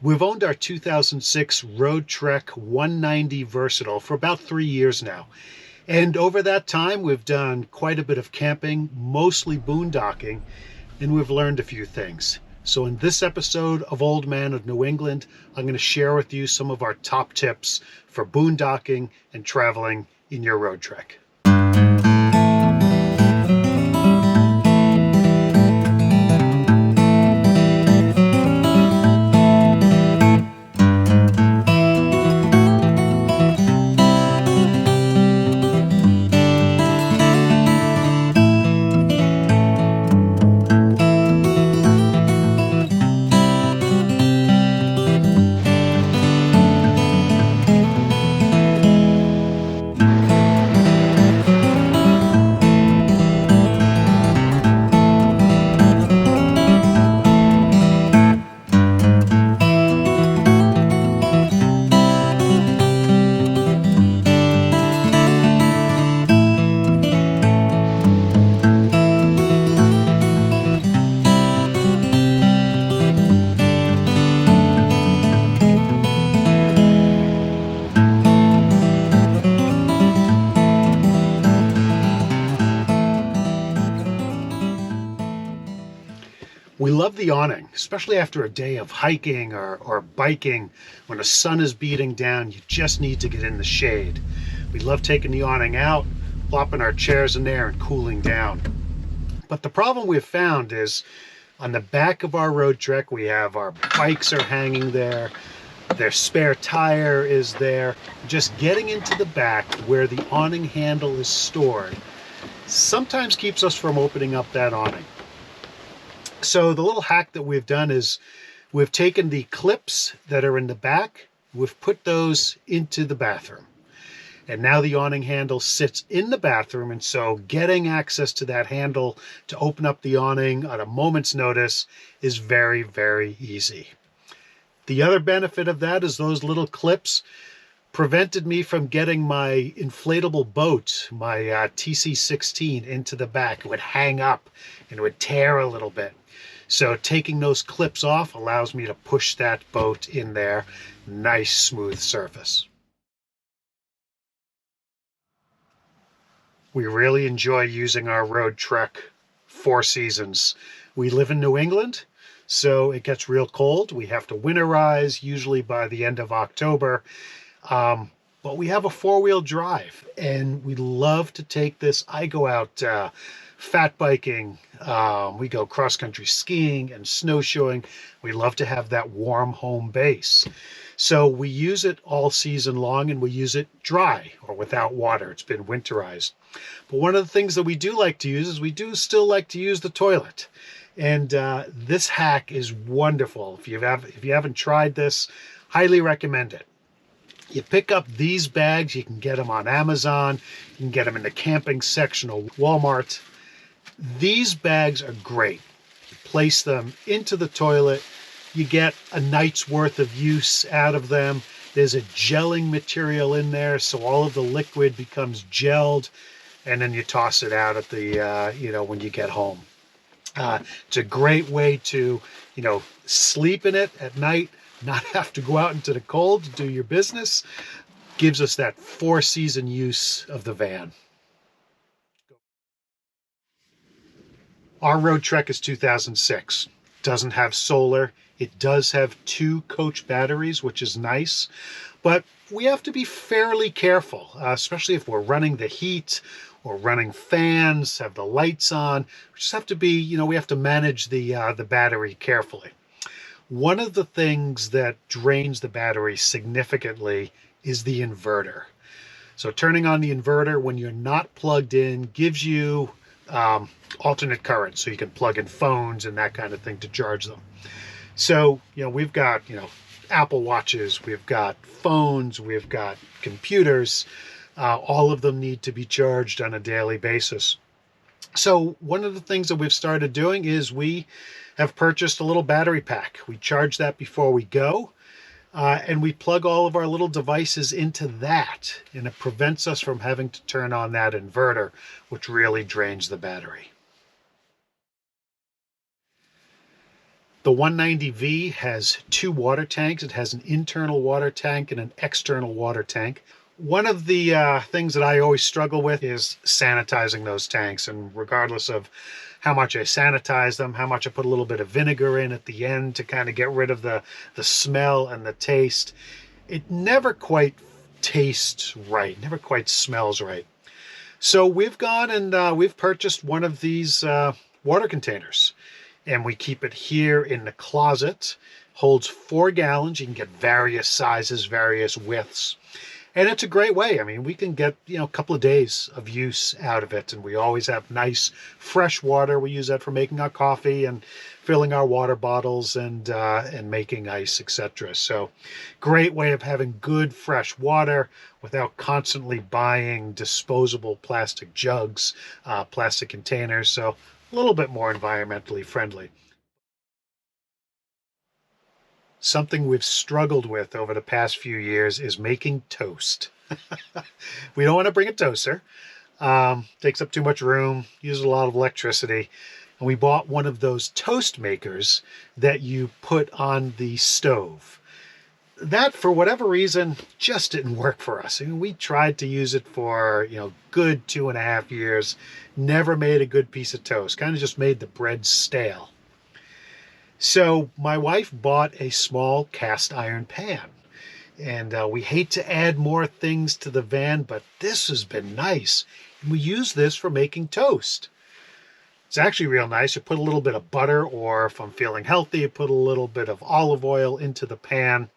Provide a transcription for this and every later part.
We've owned our 2006 Roadtrek 190 Versatile for about 3 years now. And over that time, we've done quite a bit of camping, mostly boondocking, and we've learned a few things. So in this episode of Old Man of New England, I'm going to share with you some of our top tips for boondocking and traveling in your Roadtrek. We love the awning, especially after a day of hiking or biking. When the sun is beating down, you just need to get in the shade. We love taking the awning out, plopping our chairs in there and cooling down. But the problem we've found is on the back of our Roadtrek, we have our bikes are hanging there, their spare tire is there. Just getting into the back where the awning handle is stored sometimes keeps us from opening up that awning. So the little hack that we've done is we've taken the clips that are in the back, we've put those into the bathroom. And now the awning handle sits in the bathroom, and so getting access to that handle to open up the awning on a moment's notice is very, very easy. The other benefit of that is those little clips prevented me from getting my inflatable boat, my TC16, into the back. It would hang up and it would tear a little bit. So taking those clips off allows me to push that boat in there. Nice smooth surface. We really enjoy using our Roadtrek 4 seasons. We live in New England, so it gets real cold. We have to winterize usually by the end of October. But we have a 4-wheel drive and we love to take this. I go out fat biking, we go cross-country skiing and snowshoeing. We love to have that warm home base. So we use it all season long, and we use it dry or without water. It's been winterized. But one of the things that we do like to use is we do still like to use the toilet. And this hack is wonderful. If you haven't tried this, highly recommend it. You pick up these bags, you can get them on Amazon, you can get them in the camping section of Walmart. These bags are great. You place them into the toilet, you get a night's worth of use out of them. There's a gelling material in there, so all of the liquid becomes gelled, and then you toss it out at the, when you get home. It's a great way to, sleep in it at night, not have to go out into the cold to do your business. Gives us that 4-season use of the van. Our Roadtrek is 2006. Doesn't have solar. It does have 2 coach batteries, which is nice. But we have to be fairly careful, especially if we're running the heat or running fans, have the lights on. We just have to be, we have to manage the battery carefully. One of the things that drains the battery significantly is the inverter. So turning on the inverter when you're not plugged in gives you alternate current, so you can plug in phones and that kind of thing to charge them. So, we've got, Apple Watches, we've got phones, we've got computers. All of them need to be charged on a daily basis. So one of the things that we've started doing is we have purchased a little battery pack. We charge that before we go, and we plug all of our little devices into that, and it prevents us from having to turn on that inverter, which really drains the battery. The 190V has two water tanks. It has an internal water tank and an external water tank. One of the things that I always struggle with is sanitizing those tanks, and regardless of how much I sanitize them, how much I put a little bit of vinegar in at the end to kind of get rid of the smell and the taste, it never quite tastes right, never quite smells right. So we've gone and we've purchased one of these water containers, and we keep it here in the closet. Holds 4 gallons. You can get various sizes, various widths. And it's a great way. I mean, we can get, a couple of days of use out of it. And we always have nice, fresh water. We use that for making our coffee and filling our water bottles and making ice, etc. So great way of having good, fresh water without constantly buying disposable plastic jugs, plastic containers. So a little bit more environmentally friendly. Something we've struggled with over the past few years is making toast. We don't want to bring a toaster. Takes up too much room, uses a lot of electricity. And we bought one of those toast makers that you put on the stove. That, for whatever reason, just didn't work for us. I mean, we tried to use it for, good 2.5 years. Never made a good piece of toast. Kind of just made the bread stale. So my wife bought a small cast iron pan, and we hate to add more things to the van, but this has been nice. And we use this for making toast. It's actually real nice. You put a little bit of butter, or if I'm feeling healthy, you put a little bit of olive oil into the pan,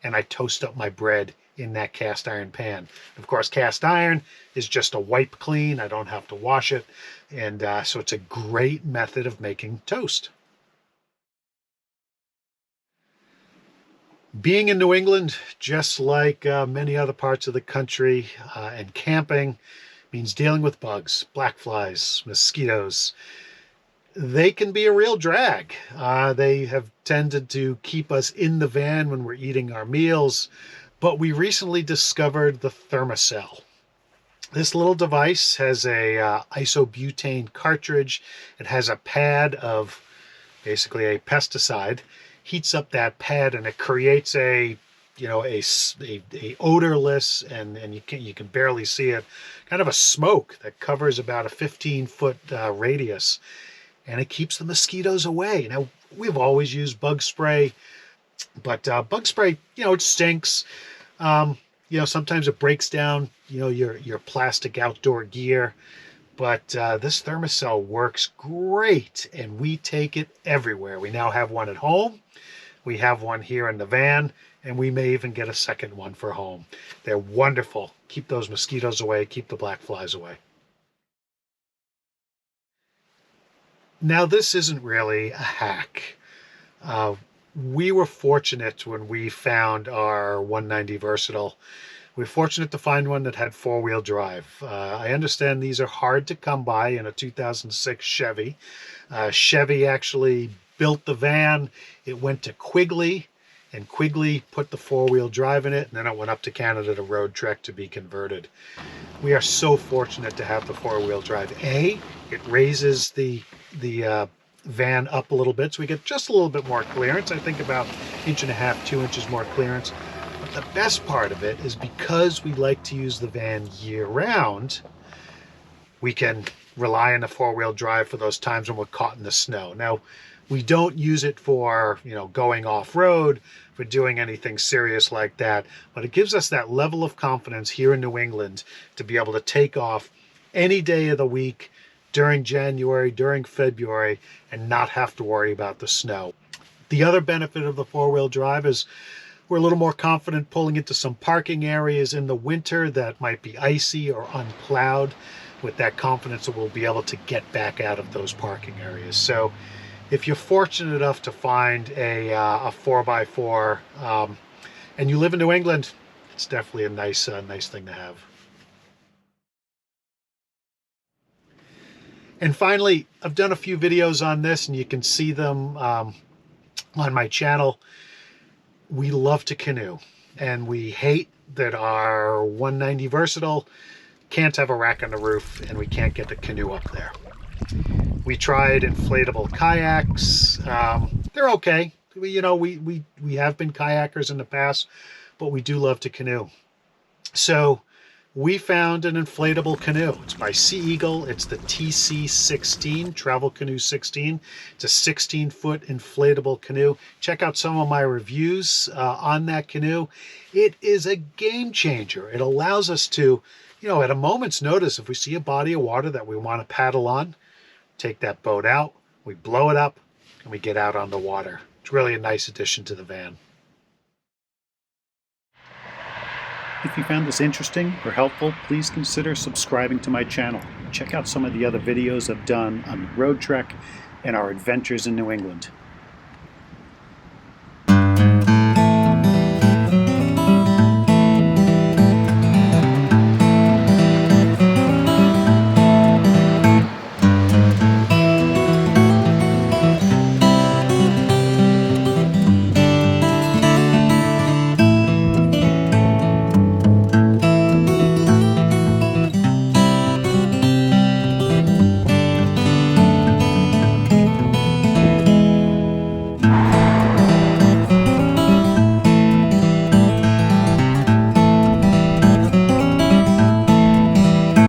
and I toast up my bread in that cast iron pan. Of course, cast iron is just a wipe clean. I don't have to wash it. And so it's a great method of making toast. Being in New England, just like many other parts of the country, and camping means dealing with bugs, black flies, mosquitoes. They can be a real drag. They have tended to keep us in the van when we're eating our meals, but we recently discovered the Thermacell. This little device has a isobutane cartridge. It has a pad of basically a pesticide. Heats up that pad, and it creates a odorless, and you can barely see it, kind of a smoke that covers about a 15-foot radius, and it keeps the mosquitoes away. Now, we've always used bug spray, but bug spray, it stinks. Sometimes it breaks down, your plastic outdoor gear. But this Thermacell works great, and we take it everywhere. We now have one at home. We have one here in the van, and we may even get a second one for home. They're wonderful. Keep those mosquitoes away, keep the black flies away. Now, this isn't really a hack. We were fortunate when we found our 190 Versatile. We were fortunate to find one that had 4-wheel drive. I understand these are hard to come by in a 2006 Chevy. Chevy actually built the van. It went to Quigley, and Quigley put the 4-wheel drive in it, and then it went up to Canada to Roadtrek to be converted. We are so fortunate to have the 4-wheel drive. It raises the van up a little bit, so we get just a little bit more clearance. I think about 1.5 inches, 2 inches more clearance. But the best part of it is, because we like to use the van year-round, we can rely on the 4-wheel drive for those times when we're caught in the snow. Now, we don't use it for, going off-road, for doing anything serious like that, but it gives us that level of confidence here in New England to be able to take off any day of the week during January, during February, and not have to worry about the snow. The other benefit of the 4-wheel drive is we're a little more confident pulling into some parking areas in the winter that might be icy or unplowed. With that confidence, that we'll be able to get back out of those parking areas. So if you're fortunate enough to find a 4x4 and you live in New England, it's definitely a nice thing to have. And finally, I've done a few videos on this, and you can see them on my channel. We love to canoe, and we hate that our 190 Versatile can't have a rack on the roof, and we can't get the canoe up there. We tried inflatable kayaks. they're okay. We have been kayakers in the past, but we do love to canoe. So we found an inflatable canoe. It's by Sea Eagle. It's the TC16, Travel Canoe 16. It's a 16-foot inflatable canoe. Check out some of my reviews on that canoe. It is a game changer. It allows us to, at a moment's notice, if we see a body of water that we want to paddle on, take that boat out, we blow it up, and we get out on the water. It's really a nice addition to the van. If you found this interesting or helpful, please consider subscribing to my channel. Check out some of the other videos I've done on Roadtrek and our adventures in New England.